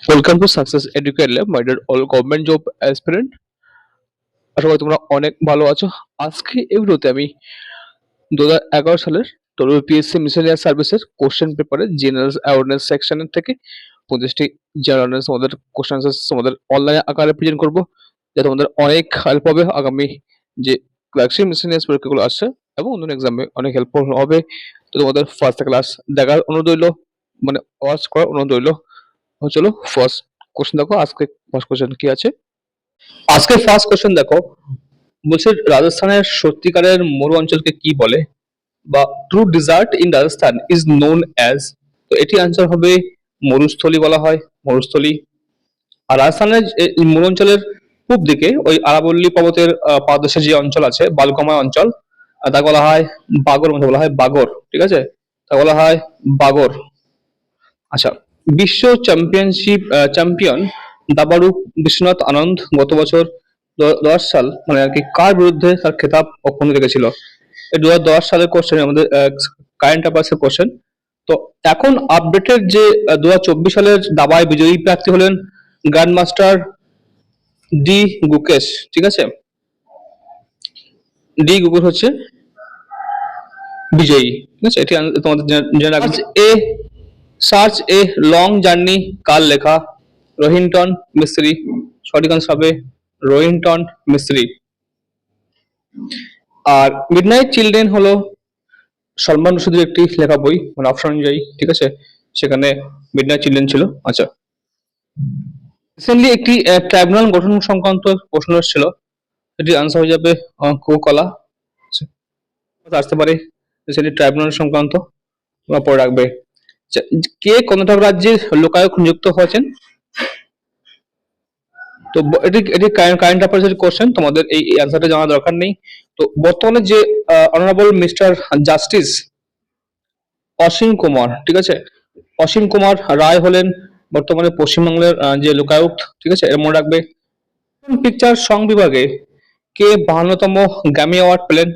Welcome to success educate lab, my dear all government job aspirant. আশা করি তোমরা অনেক ভালো আছো। আজকে এই ভিডিওতে আমি 2011 সালের WPSC মিসেলিয়াস সার্ভিসের কোশ্চেন পেপারের জেনারেল অ্যাওয়ারনেস সেকশনের থেকে 25টি জেনারেল অ্যাওয়ারনেস তোমাদের কোশ্চেন আনসার তোমাদের অনলাইনে আকারে প্রেজেন্ট করবো, যাতে তোমাদের অনেক হেল্প হবে আগামী যে ক্লাসিক মিসেলিয়াস পরীক্ষাগুলো আসছে এবং অন্যান্য এক্সামে অনেক হেল্পফুল হবে। তো তোমাদের ফার্স্ট ক্লাস দেখার অনুরোধ রইলো, মানে ওয়াচ করার অনুরোধ রইলো। চলো ফার্স্ট কোশ্চেন দেখো। আজকে ফার্স্ট কোশ্চেন কি আছে? আজকে ফার্স্ট কোশ্চেন দেখো, বলছে রাজস্থানের সত্যিকারের মরু অঞ্চলকে কি বলে, বা true desert in Rajasthan is known as. তো এটি আনসার হবে মরুস্থলী বলা হয়, মরুস্থলী। আর রাজস্থানের এই মরু অঞ্চলের পূব দিকে ওই আরাবল্লী পর্বতের পাদদেশে যে অঞ্চল আছে, বালুকাময় অঞ্চল, তাকে বলা হয় বাগর, মধ্যে বলা হয় বাগর, ঠিক আছে, তা বলা হয় বাগর। আচ্ছা, বিশ্ব চ্যাম্পিয়ন দাবাড়ু বিশ্বনাথ আনন্দ গত বছর 2010 সাল মানে আর কি কার বিরুদ্ধে তার খেতাব অক্ষুণ্ণ রেখেছিল? এই 2010 সালের কোশ্চেন, আমাদের কারেন্ট অ্যাফেয়ার্স এর কোশ্চেন। তো এখন আপডেটেড যে 2024 সালের দাবায় বিজয়ী প্রার্থী হলেন গ্র্যান্ড মাস্টার ডি গুকেশ, ঠিক আছে। ডি গুকেশ হচ্ছে বিজয়ী, ঠিক আছে। এটি তোমাদের জেনে রাখা। এ সার্চ এ লং জার্নি কার লেখা? রোহিন্টন মিস্ত্রি। সঠিক আনসার হবে রোহিন্টন মিস্ত্রি। আর মিডনাইট চিলড্রেন হলো সলমান রশিদের একটি লেখা বই, মানে অপশন অনুযায়ী, ঠিক আছে, সেখানে মিডনাইট চিলড্রেন ছিল। আচ্ছা, রিসেন্টলি একটি ট্রাইব্যুনাল গঠন সংক্রান্ত প্রশ্ন এসেছিল, এটি আনসার হয়ে যাবে কোকলা। আসতে পারে রিসেন্টলি ট্রাইব্যুনাল সংক্রান্ত, তোমরা পড়ে রাখবে। আচ্ছা, কে কর্ণাটক রাজ্যের লোকায়ুক্ত নিযুক্ত হয়েছেন? তো এটি এটি কারেন্ট অ্যাফেয়ার্স কোশ্চেন, তোমাদের এই অ্যান্সারটা জানা দরকার নেই। তো বর্তমানে যে honourable mister justice Asim Kumar, ঠিক আছে, অসীম কুমার রায় হলেন বর্তমানে পশ্চিমবঙ্গের যে লোকায়ুক্ত, ঠিক আছে, এর মনে রাখবে। পিকচার সং বিভাগে কে 52তম গ্র্যামি অ্যাওয়ার্ড পেলেন?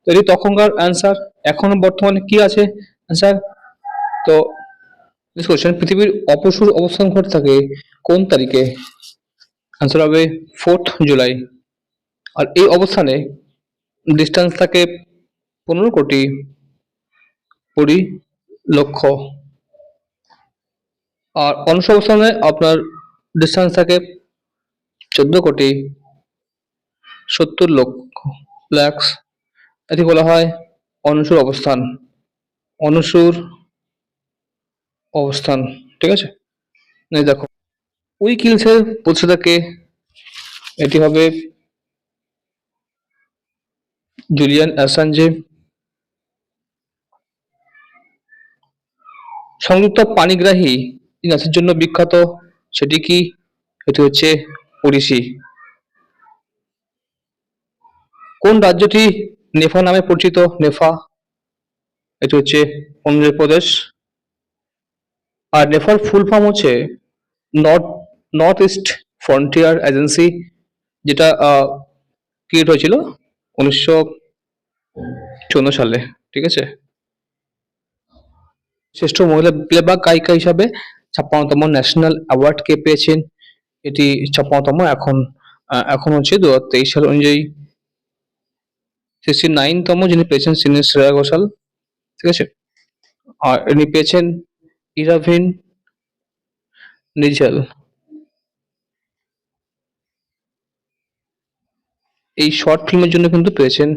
তো এটি তখনকার অ্যান্সার, এখন বর্তমানে কি আছে অ্যান্সার? তো কোশ্চেন, পৃথিবীর অপসূর অবস্থান ঘটে থাকে কোন তারিখে? আনসার হবে 4th জুলাই। আর এই অবস্থানে ডিস্টেন্স থাকে 15,20,00,000। আর অনুস অবস্থানে আপনার ডিস্টেন্স থাকে 14,70,00,000। এটি বলা হয় অনুসুর অবস্থান, অনুসুর অবস্থান, ঠিক আছে। দেখো, উইকিলসের প্রতিষ্ঠাতাকে? এটি হবে জুলিয়ান অ্যাসাঞ্জে। সংযুক্ত পানিগ্রাহী নাচের জন্য বিখ্যাত, সেটি কি? এটি হচ্ছে ওড়িশি। কোন রাজ্যটি নেফা নামে পরিচিত? নেফা, এটি হচ্ছে অন্ধ্রপ্রদেশ। আর নেফার ফুল ফর্ম হচ্ছে north north east frontier agency, যেটা ক্রিয়েট হয়েছিল 1954 সালে, ঠিক আছে। শ্রেষ্ঠ মহিলা প্লেব্যাক গায়িকা হিসাবে 56তম ন্যাশনাল অ্যাওয়ার্ড কে পেয়েছেন? এটি 56তম। এখন হচ্ছে 2023 সাল অনুযায়ী 69তম যিনি পেয়েছেন তিনি শ্রেয়া ঘোষাল, ঠিক আছে। আর ইনি পেয়েছেন ইরাভিন নিঝেল। এই শর্ট ফিল্মের জন্য কিন্তু পেয়েছেন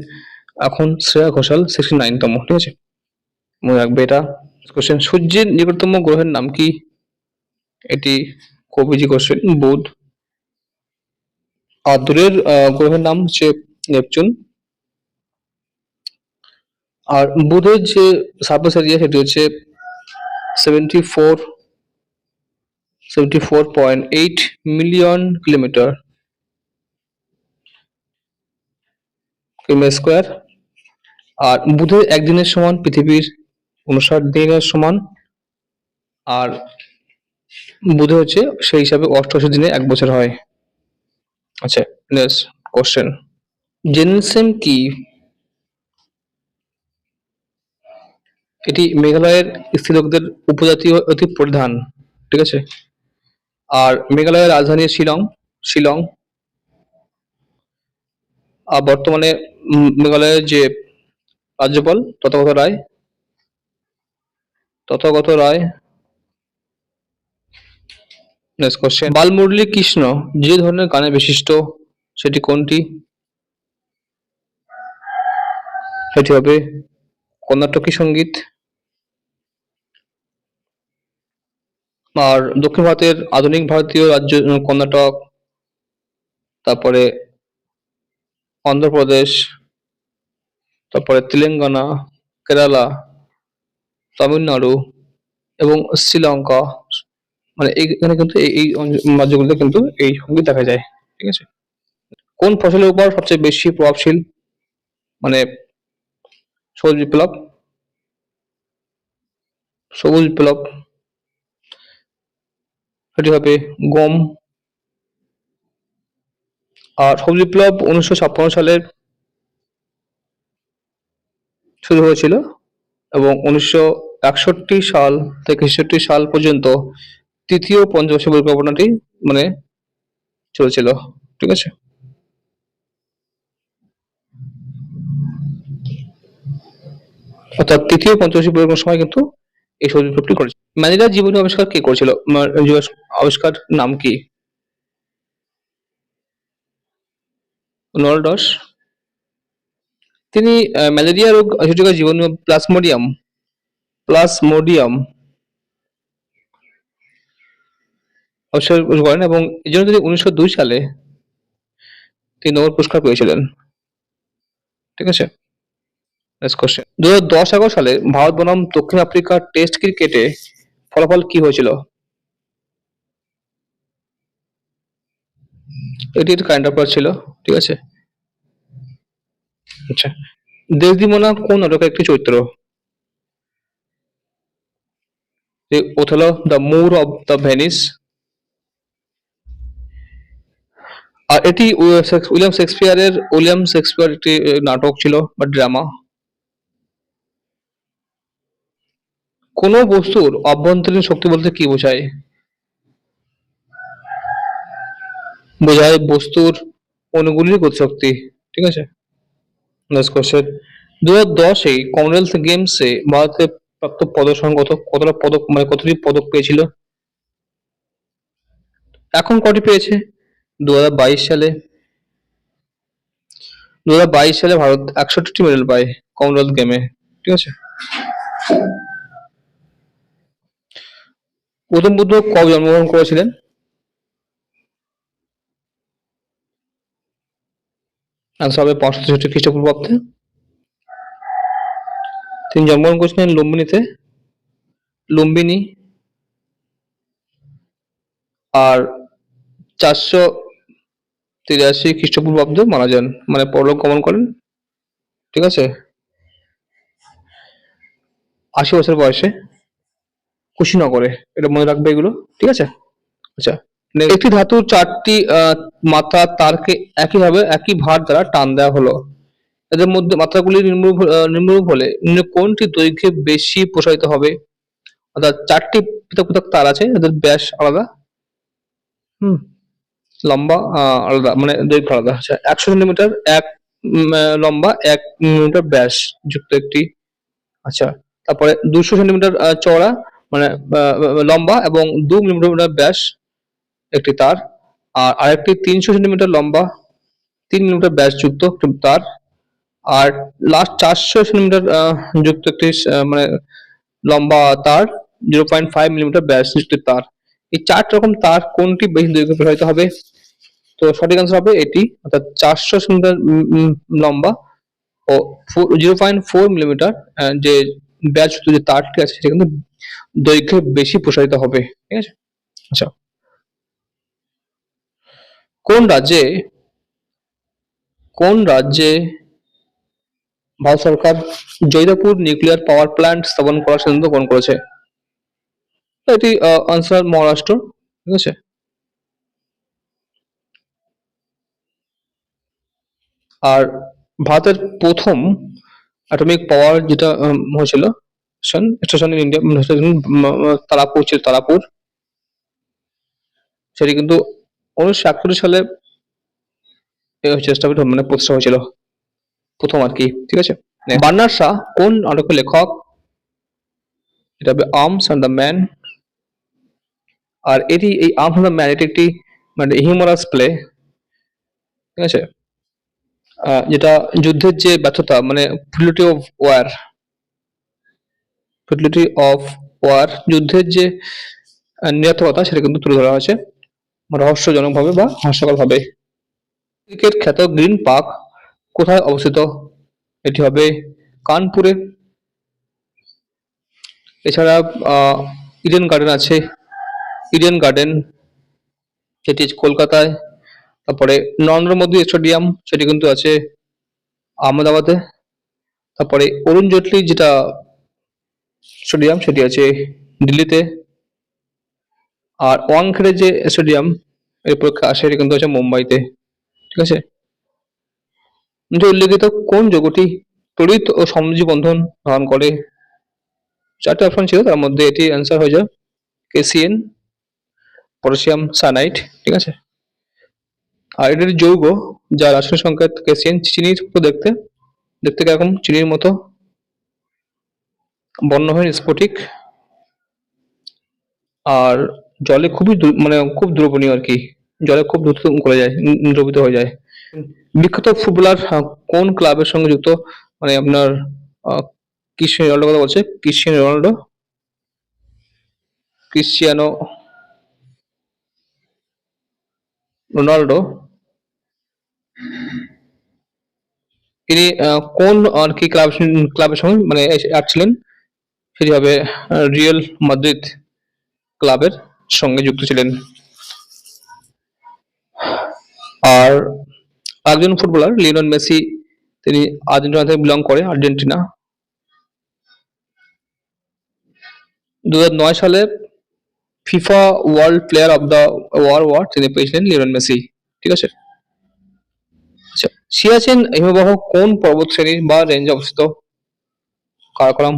এখন শ্রেয়া ঘোষাল 69তম, ঠিক আছে, মনে রাখবে এটা। কোশ্চেন, সূর্যের নিকটতম গ্রহের নাম কি? এটি খুব ইজি কোশ্চেন, বুধ। আর দূরের গ্রহের নাম হচ্ছে নেপচুন। আর বুধের যে সারফেস এরিয়া সেটি হচ্ছে 74.8 মিলিয়ন কিলোমিটার স্কোয়ার। আর বুধের একদিনের সমান পৃথিবীর 59 দিনের সমান। আর বুধে হচ্ছে সেই হিসাবে 88 দিনে এক বছর হয়। আচ্ছা, নেক্সট কোশ্চেন, জেনসেম কি? এটি মেঘালয়ের স্ত্রীলোকদের উপজাতীয় অতি প্রধান, ঠিক আছে। আর মেঘালয়ের রাজধানী শিলং। শিলং। আর বর্তমানে মেঘালয়ের যে রাজ্যপাল তথাগত রায়। নেক্সট কোশ্চেন, বালমুরলী কৃষ্ণ যে ধরনের গানে বিশিষ্ট সেটি কোনটি? এটি হবে কর্ণাটকী সঙ্গীত। আর দক্ষিণ ভারতের আধুনিক ভারতীয় রাজ্য কর্ণাটক, তারপরে অন্ধ্রপ্রদেশ, তারপরে তেলেঙ্গানা, কেরালা, তামিলনাড়ু এবং শ্রীলঙ্কা, মানে এখানে কিন্তু এই রাজ্যগুলোতে কিন্তু এই সঙ্গীত দেখা যায়। ঠিক আছে। কোন ফসলের উপর সবচেয়ে বেশি প্রভাবশীল, মানে সবুজ বিপ্লব? সবুজ বিপ্লব, এটি হবে গম। আর সবুজ বিপ্লব 1956 সালে শুরু হয়েছিল এবং 1961 সাল থেকে 63 সাল পর্যন্ত তৃতীয় পঞ্চবার্ষিক পরিকল্পনাটি মানে চলছিল। ঠিক আছে। অর্থাৎ তৃতীয় পঞ্চবার্ষিক পরিকল্পনার সময় কিন্তু এই সবুজ বিপ্লবটি করেছে। ম্যালেরিয়ার জীবাণু আবিষ্কার কে করেছিল? আবিষ্কার নাম কি? নলডস। তিনি ম্যালেরিয়া রোগ সূচক জীবাণু প্লাজমোডিয়াম আবিষ্কার করেন এবং এই জন্য তিনি 1902 সালে তিনি নোবেল পুরস্কার পেয়েছিলেন। ঠিক আছে। নেক্সট কোশ্চেন, 2010-11 সালে ভারত বনাম দক্ষিণ আফ্রিকা টেস্ট ক্রিকেটে ফলাফল কি হয়েছিল? এটি কাইন্ড অফ ছিল। ঠিক আছে। আচ্ছা, দেসদিমোনা কোন নাটকের একটি চরিত্র? ওথেলো, দ্য মুর অফ দ্য ভেনিস। আর এটি উইলিয়াম শেক্সপিয়ার একটি নাটক ছিল বা ড্রামা। কোন বস্তুর অভ্যন্তরীণ শক্তি বলতে কি বোঝায়? বোঝায় বস্তুর অণুগুলির গতিশক্তি। ঠিক আছে। নেক্সট কোশ্চেন, 2010-এ কমনওয়েলথ গেমসে ভারতের প্রাপ্ত পদক সংখ্যা কতটা পদক, মানে কতটি পদক পেয়েছিল? এখন কটি পেয়েছে? 2022 সালে। 2022 সালে ভারত 61টি মেডেল পায় কমনওয়েলথ গেমে। ঠিক আছে। গৌতম বুদ্ধ কবে জন্মগ্রহণ করেছিলেন? আনসার হবে 563 খ্রিস্টপূর্বাব্দে। তিনি জন্মগ্রহণ করেছিলেন লুম্বিনী। আর 483 খ্রিস্টপূর্বাব্দে মারা যান, মানে পরলোক গমন করেন। ঠিক আছে। 80 বছর বয়সে কুশীনগরে, এটা মনে রাখবে এগুলো। ঠিক আছে। আচ্ছা, একটি ধাতুর 4টি মাত্রা তারকে একই ভার দ্বারা টান দেওয়া হলো, এদের মধ্যে মাত্রাগুলি নিম্নরূপ হলে কোনটি দৈর্ঘ্যে বেশি প্রসারিত হবে? অর্থাৎ 4টি পৃথক পৃথক তার আছে, এদের ব্যাস আলাদা, হুম, লম্বা আলাদা, মানে দৈর্ঘ্য আলাদা। আচ্ছা, 100 সেন্টিমিটার লম্বা, 1 মিটার ব্যাস যুক্ত একটি। আচ্ছা, তারপরে 200 সেন্টিমিটার চওড়া, মানে লম্বা এবং 2 মিলিমিটার ব্যাস একটি তার। আর আরেকটি 300 সেন্টিমিটার লম্বা, 3 মিলিমিটার ব্যাস যুক্ত একটি তার। আর লাস্ট 400 সেন্টিমিটার যুক্ত একটি মানে লম্বা তার, 0.5 মিলিমিটার ব্যাস যুক্ত তার। এই 4 রকম তার কোনটি বেশি দৈর্ঘ্য প্রসারিত হবে? তো সঠিক আনসার হবে এটি, অর্থাৎ 400 সেন্টিমিটার লম্বা ও 0.4 মিলিমিটার যে ব্যাসযুক্ত যে তারটি আছে সেটা কিন্তু দৈর্ঘ্যে বেশি প্রসারিত হবে। ঠিক আছে। আচ্ছা, কোন রাজ্যে ভারত সরকার জয়দাপুর নিউক্লিয়ার পাওয়ার প্ল্যান্ট স্থাপন করার সিদ্ধান্ত গ্রহণ করেছে? এটি আনসার মহারাষ্ট্র। ঠিক আছে। আর ভারতের প্রথম অ্যাটমিক পাওয়ার যেটা হয়েছিল স্টেশন ইন ইন্ডিয়া, তারাপুর ছিল, তারাপুর। সেটি কিন্তু 1941 সালে চেষ্টা করে মানে প্রতিষ্ঠা হয়েছিল প্রথম আর কি, ঠিক আছে। বার্নার্ড শাহ কোন নাটকের লেখক? এটা হবে আর্মস অ্যান্ড দ্য ম্যান। আর এই আর্মস অ্যান্ড দ্য ম্যান এটি একটি মানে হিউমারাস প্লে, ঠিক আছে। যেটা যুদ্ধের যে ব্যর্থতা মানে ফুটিলিটি অফ ওয়ার, ফুটিলিটি অফ ওয়ার যুদ্ধের যে নিরর্থকতা সেটা কিন্তু তুলে ধরা হয়েছে রহস্যজনকভাবে বা হাস্যকরভাবে। ক্রিকেট খ্যাত গ্রিন পার্ক কোথায় অবস্থিত? এটি হবে কানপুরে। এছাড়া ইডেন গার্ডেন আছে, ইডেন গার্ডেন সেটি কলকাতায়। তারপরে নরেন্দ্র মোদী স্টেডিয়াম সেটি কিন্তু আছে আহমেদাবাদে। তারপরে অরুণ জেটলি যেটা স্টেডিয়াম সেটি আছে দিল্লিতে। আর ওয়াংখেড়ে যে স্টেডিয়াম এর পরীক্ষা আসে সেটি কিন্তু আছে মুম্বাইতে, ঠিক আছে। যে উল্লেখিত কোন যৌগটি তড়িৎ ও সমযোজী বন্ধন ধারণ করে? চারটে অপশন ছিল, তার মধ্যে এটি অ্যান্সার হয়ে যায় কেসিএন, পটাশিয়াম সায়ানাইড, ঠিক আছে। আর এটি যৌগ যার রাসায়নিক সংকেত কেসিএন, চিনির মতো দেখতে, দেখতে কিরকম চিনির মতো, বর্ণহীন স্ফটিক, আর জলে খুবই মানে খুব দ্রবণীয় আর কি, জলে খুব দ্রুত গলে যায়, দ্রবীভূত হয়ে যায়। বিখ্যাত ফুটবলার কোন ক্লাবের সঙ্গে যুক্ত? মানে আপনার ক্রিশ্চিয়ানো রোনাল্ডো কথা বলছে, ক্রিশ্চিয়ানো রোনাল্ডো, ক্রিশ্চিয়ানো রোনাল্ডো তিনি কোন আর কি ক্লাবের সঙ্গে মানে ছিলেন? সেটি হবে রিয়াল মাদ্রিদ ক্লাবের সঙ্গে যুক্ত ছিলেন। আর একজন ফুটবলার লিওনেল মেসি, তিনি আর্জেন্টিনা থেকে বিলং করে, আর্জেন্টিনা। 2009 সালে FIFA world player of the year award তিনি পেয়েছিলেন লিওনেল মেসি, ঠিক আছে। আচ্ছা, সিয়াচেন হিমবাহ কোন পর্বত শ্রেণী বা রেঞ্জে অবস্থিত? কারাকোরাম।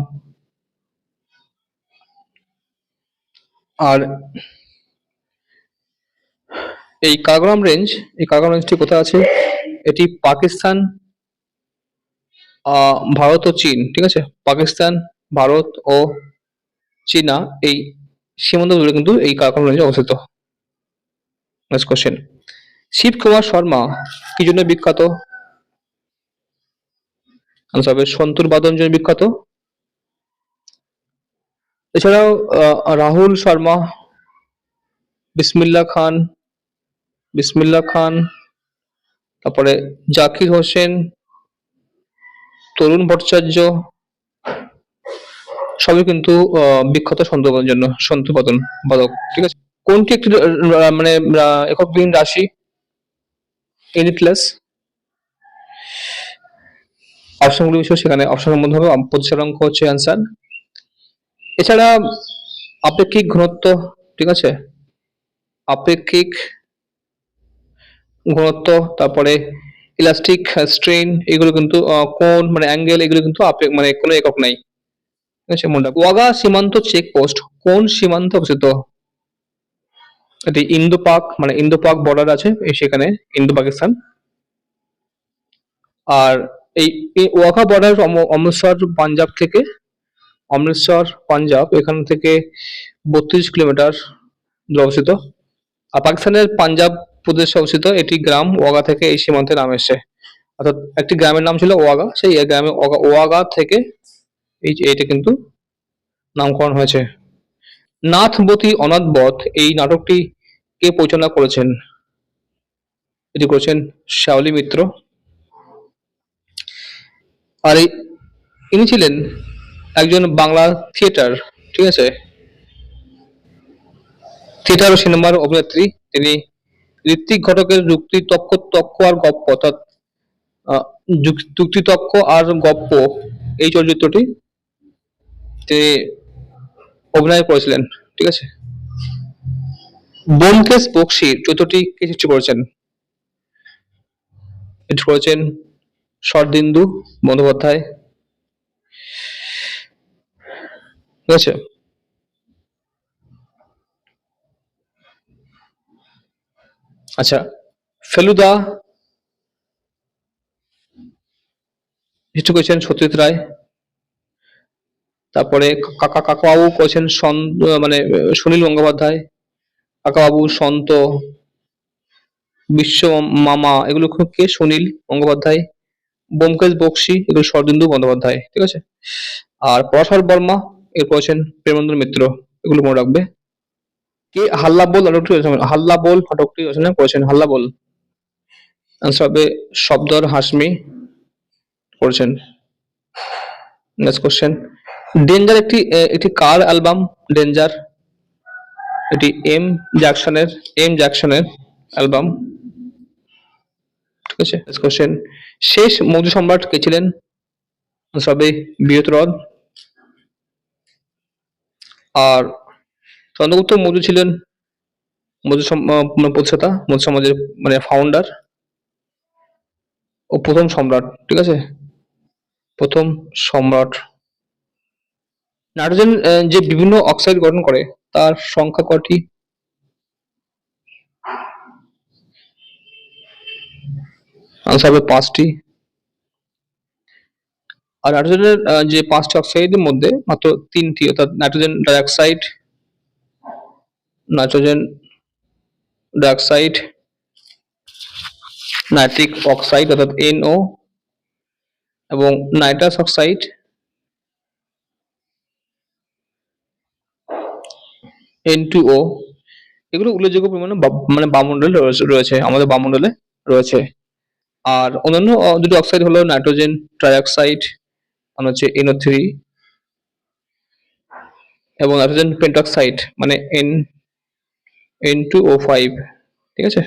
আর এই কারাকোরাম রেঞ্জটি কোথায় আছে? এটি পাকিস্তান, ভারত ও চীন, ঠিক আছে। পাকিস্তান, ভারত ও চীনা এই সীমান্ত জুড়ে কিন্তু এই কারাকোরাম রেঞ্জ অবস্থিত। নেক্সট কোশ্চেন, শিব কুমার শর্মা কি জন্য বিখ্যাত? আনসার হবে সন্তুর বাদন জন্য বিখ্যাত। এছাড়াও রাহুল শর্মা, বিসমিল্লাহ খান, বিসমিল্লাহ খান, তারপরে জাকির হোসেন, তরুণ ভট্টাচার্য সবই কিন্তু বিখ্যাত সন্তুবাদনের জন্য, সন্তুবাদন বাদক, ঠিক আছে। কোনটি একটি মানে এককবিহীন রাশি? ইউনিটলেস। অপশনগুলি বিষয় সেখানে অপশনের মধ্যে হবে প্রতিসরাঙ্ক হচ্ছে অ্যান্সার। এছাড়া আপেক্ষিক ঘনত্ব, ঠিক আছে, আপেক্ষিক ঘনত্ব, তারপরে ইলাস্টিক স্ট্রেন, এগুলো কিন্তু কোন মানে অ্যাঙ্গেল, এগুলো কিন্তু মানে কোনো একক নাই, ঠিক আছে, মনে রাখবো। ওয়াগা সীমান্ত চেকপোস্ট কোন সীমান্তে অবস্থিত? এটি ইন্দো পাক মানে ইন্দো পাক বর্ডার আছে সেখানে, ইন্দো পাকিস্তান। আর এই ওয়াঘা বর্ডার অমৃতসর পাঞ্জাব থেকে, অমৃতসর পাঞ্জাব এখান থেকে 32 কিলোমিটার দূরে অবস্থিত। আর পাকিস্তানের পাঞ্জাব প্রদেশে অবস্থিত এটি গ্রাম ওয়াগা থেকে এই সীমান্তে নাম এসছে। অর্থাৎ একটি গ্রামের নাম ছিল ওয়াগা, সেই গ্রামে ওয়াগা থেকে এইটা কিন্তু নামকরণ হয়েছে। নাথবতী অনাথ বধ এই নাটকটি কে পরিচালনা করেছেন? এটি করেছেন শাওলি মিত্র। আর ইনি ছিলেন একজন বাংলা থিয়েটার, ঠিক আছে, থিয়েটার ও সিনেমার অভিনেত্রী। তিনি ঋত্বিক ঘটকের যুক্তি তক্ক তক্ক আর গপ্প, অর্থাৎ যুক্তিতক্ক আর গপ্প এই চলচ্চিত্রটি তিনি অভিনয় করেছিলেন, ঠিক আছে। ব্যোমকেশ বক্সী চরিত্রটি কে সৃষ্টি করেছেন? এটি করেছেন শরদিন্দু বন্দ্যোপাধ্যায়, ঠিক আছে। আচ্ছা, ফেলুদা, হিস্ট্রি কোয়েশ্চেন সত্যজিৎ রায়। তারপরে কাকাবাবু কোয়েশ্চেন মানে সুনীল গঙ্গোপাধ্যায়। কাকাবাবু, সন্ত, বিশ্ব মামা, এগুলো কে? সুনীল গঙ্গোপাধ্যায়। ব্যোমকেশ বক্সী, এগুলো শরদিন্দু বন্দ্যোপাধ্যায়, ঠিক আছে। আর পরাশর বর্মা, এর করেছেন প্রেমেন্দ্র মিত্র, এগুলো মনে রাখবে। কে হাল্লা বোল নাটকটি হাল্লা বোল নাটকটি রচনা করেছেন? হাল্লা বোল আনসার হবে শব্দর হাসমি করেছেন। নেক্সট কোশ্চেন, ডেঞ্জার একটি একটি কার অ্যালবাম? ডেঞ্জার এটি এম জ্যাকসনের অ্যালবাম, ঠিক আছে। নেক্সট কোশ্চেন, শেষ মৌর্য সম্রাট কে ছিলেন? আনসার হবে বৃহৎরথ। আর চন্দ্রগুপ্ত মৌর্য ছিলেন প্রতিষ্ঠাতা, মৌর্য সমাজের মানে ফাউন্ডার ও প্রথম সম্রাট, ঠিক আছে, প্রথম সম্রাট। নাইট্রোজেন যে বিভিন্ন অক্সাইড গঠন করে তার সংখ্যা কটি? আনসার হবে 5টি। আর নাইট্রোজেনের যে 5টি অক্সাইডের মধ্যে মাত্র 3টি, অর্থাৎ nitrogen dioxide, nitrogen dioxide, nitric oxide অর্থাৎ NO, এবং নাইট্রাস অক্সাইড, N2O, এগুলো উল্লেখযোগ্য পরিমাণে মানে বায়ুমণ্ডলে রয়েছে, আমাদের বায়ুমণ্ডলে রয়েছে। আর অন্যান্য দুটি অক্সাইড হলো নাইট্রোজেন ট্রাইঅক্সাইড মানে হচ্ছে NO3, এবং নাইট্রোজেন পেন্টঅক্সাইড মানে N2O5, ঠিক আছে।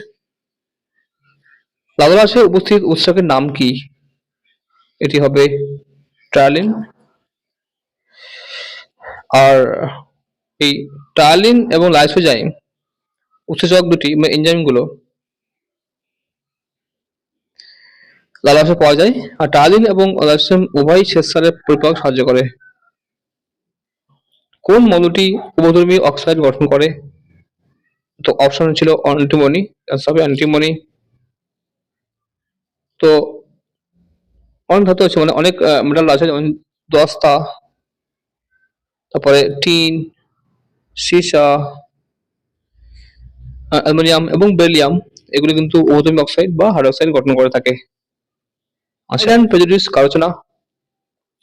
লাভালাসে উপস্থিত উৎসকের নাম কি? এটি হবে ট্রায়ালিন। আর এই ট্রায়ালিন এবং লাইসোজাইম উৎসেচক দুটি এনজাইম গুলো লাভালাসে পাওয়া যায়। আর ট্রায়ালিন এবং লাইসোজাইম উভয়ই শ্বেতসারের পরিপাক সাহায্য করে। কোন মৌলটি উভধর্মী অক্সাইড গঠন করে? তো অপশন ছিল অ্যান্টিমনি, সবই অ্যান্টিমনি। তো অনেক ধাতু আছে, মানে অনেক মেটাল আছে, যেমন দস্তা, তারপরে টিন, সীসা, অ্যালুমিনিয়াম এবং বেরিলিয়াম, এগুলো কিন্তু উভধর্মী অক্সাইড বা হাইড্রোক্সাইড গঠন করে থাকে। আর্সেন প্রেজুডিস কার রচনা?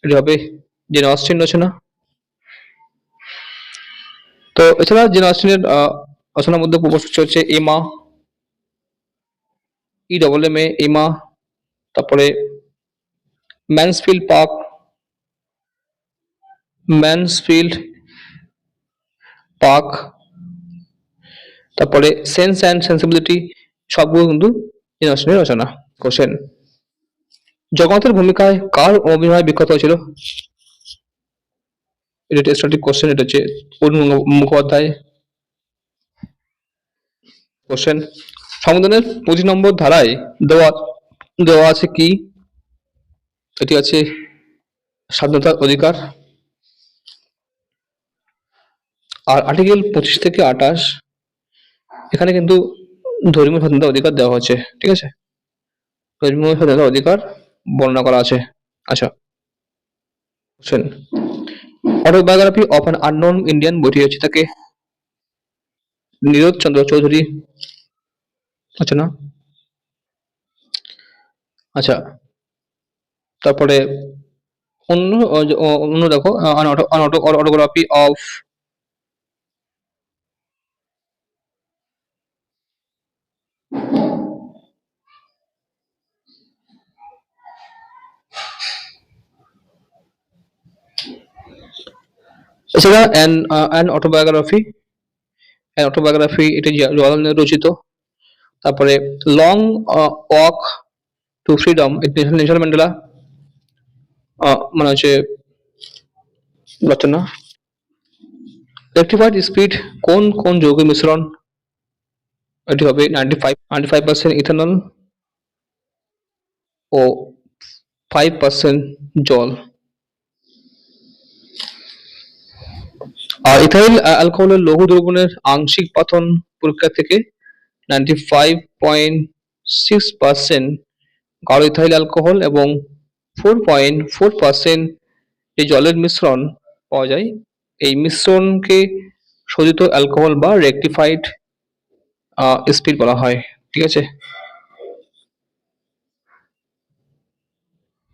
এটি হবে জেন অস্টিন রচনা। তো এছাড়া জেন অস্টিনের রচনার মধ্যে প্রবর্তক হচ্ছে এমা, EMMA, এমা। তারপরে ম্যানসফিল্ড পার্ক, তারপরে সেন্স অ্যান্ড সেন্সিবিলিটি, সবগুলো কিন্তু জেন অস্টিনের রচনা। কোশ্চেন, জগন্নাথের ভূমিকায় কার অভিনয় বিখ্যাত হয়েছিল? এটা স্ট্যাটিক কোশ্চেন, এটা হচ্ছে অরুণ মুখোপাধ্যায়। কোশ্চেন, সংবিধানের 25 নম্বর ধারায় দেওয়া দেওয়া আছে কি? এটি আছে স্বাধীনতার অধিকার। আর আর্টিকেল 25 থেকে 28 এখানে কিন্তু ধর্মীয় স্বাধীনতার অধিকার দেওয়া হয়েছে, ঠিক আছে, ধর্মীয় স্বাধীনতার অধিকার বর্ণনা করা আছে। আচ্ছা, question, autobiography of an unknown Indian বইটি হচ্ছে তাকে নীরজ চন্দ্র চৌধুরী, আচ্ছা না। আচ্ছা, তারপরে অন্য অন্য দেখো, অটোগ্রাফি অফ এছাড়া অ্যান অটোবায়োগ্রাফি এটি জওয়াহরলাল নেহরু রচিত। তারপরে long walk two freedom Nelson Mandela মানে হচ্ছে রচনা। রেক্টিফাইড স্পিড কোন কোন যৌগের মিশ্রণ? এটি হবে 95% ইথানল ও 5% জল। আর ইথাইল অ্যালকোহলের লৌহ দ্রবণের আংশিক পাতন পরীক্ষা থেকে 95.6% গাঢ় ইথাইল অ্যালকোহল এবং 4.4% যে জলের মিশ্রণ পাওয়া যায়, এই মিশ্রণকে শোধিত অ্যালকোহল বা রেকটিফাইড স্পিরিট বলা হয়। ঠিক আছে।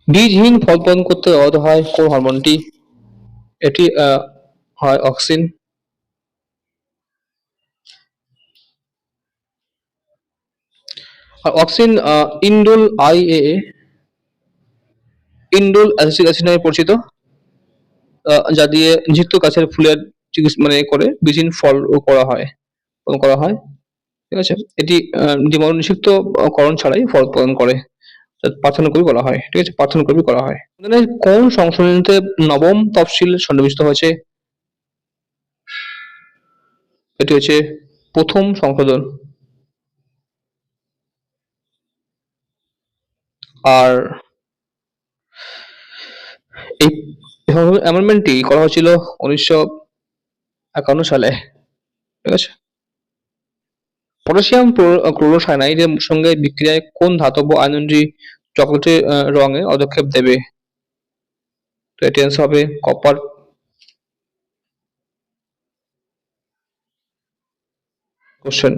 বীজহীন ফল উৎপাদন করতে ব্যবহৃত হয় কোন হরমোনটি? এটি হয় অক্সিন। আর auxin indole IAA indole acetic acid নামে পরিচিত, যা দিয়ে নিষিক্ত গাছের ফুলের চিকিৎসা মানে করে বীজহীন ফল করা হয়, উৎপাদন করা হয়। ঠিক আছে। এটি জীবাণু নিষিক্ত করণ ছাড়াই ফল উৎপাদন করে, পার্থেনোগ্রাফি বলা হয়। ঠিক আছে, পার্থেনোগ্রাফি করা হয়। মানে কোন সংশোধনীতে নবম তফসিল সন্নিবেশিত হয়েছে? এটি হচ্ছে প্রথম সংশোধন। আর এই অ্যামেন্ডমেন্টটি করা হয়েছিল 1951 সালে। ঠিক আছে। পটাশিয়াম ক্লোরোসায়ানাইডের সঙ্গে বিক্রিয়ায় কোন ধাতব আয়নটি চকলেটে রঙে পদক্ষেপ দেবে? তো এটি অ্যান্সার হবে কপার। কোশ্চেন,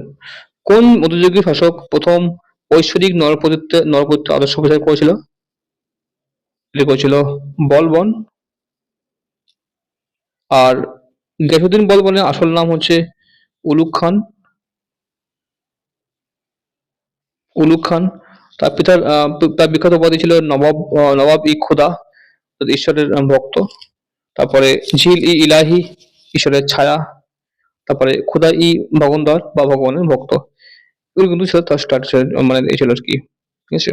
কোন মধ্যযুগীয় শাসক প্রথম ঐশ্বরিক নরপতিত্ব আদর্শ প্রচার করেছিল? এটি করেছিল বলবন। আর গিয়াসুদ্দিন বলবনের আসল নাম হচ্ছে উলুগ খান। উলুগ খান। তার বিখ্যাত উপাধি ছিল নবাব ই খুদা, ঈশ্বরের ভক্ত। তারপরে ঝিল ই ইলাহি, ঈশ্বরের ছায়া। তারপরে খুদা ই ভগন্দর বা ভগবানের ভক্ত। এগুলো কিন্তু ছিল তার স্ট্রাকচার, মানে এই ছিল আর কি। ঠিক আছে।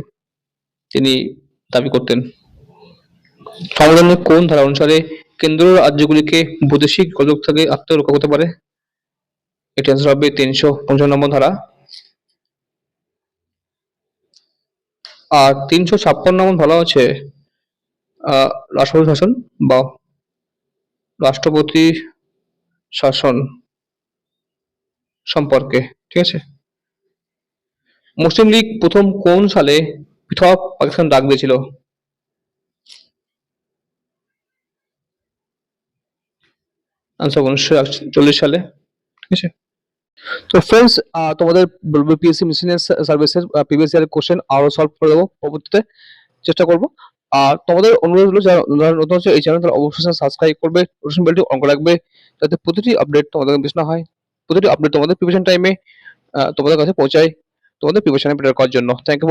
তিনি দাবি করতেন। সংবিধানের কোন ধারা অনুসারে কেন্দ্র রাজ্যগুলিকে বৈদেশিক গোলযোগ থেকে আত্মরক্ষা করতে পারে? এটি অ্যান্সার হবে 355 ধারা। আর 356 ধারা হচ্ছে আহ রাষ্ট্রপতি শাসন বা রাষ্ট্রপতি শাসন সম্পর্কে। ঠিক আছে। মুসলিম লীগ প্রথম কোন সালে পৃথক পাকিস্তান ডাক দিয়েছিল? আনসার 1941 সালে। ঠিক আছে। তো ফ্রেন্ডস, তোমাদের বলবো পিএসসি মিসেলিনিয়াস সার্ভিসের প্রিভিয়াস ইয়ারের কোশ্চেন আরো সলভ করে দেবো পরবর্তীতে, চেষ্টা করব। আর তোমাদের অনুরোধ হলো যারা যারা নতুন হচ্ছে এই চ্যানেল, তারা অবশ্যই সাবস্ক্রাইব করবে, নোটিফিকেশন বেলটি অন করে রাখবে, যাতে প্রতিটি আপডেট তোমাদের মিস না হয়। প্রতিটি আপডেট তোমাদের প্রিপারেশন টাইমে তোমাদের কাছে পৌঁছায়, তোমাদের প্রিপারেশনে বেটার করার জন্য। Thank you.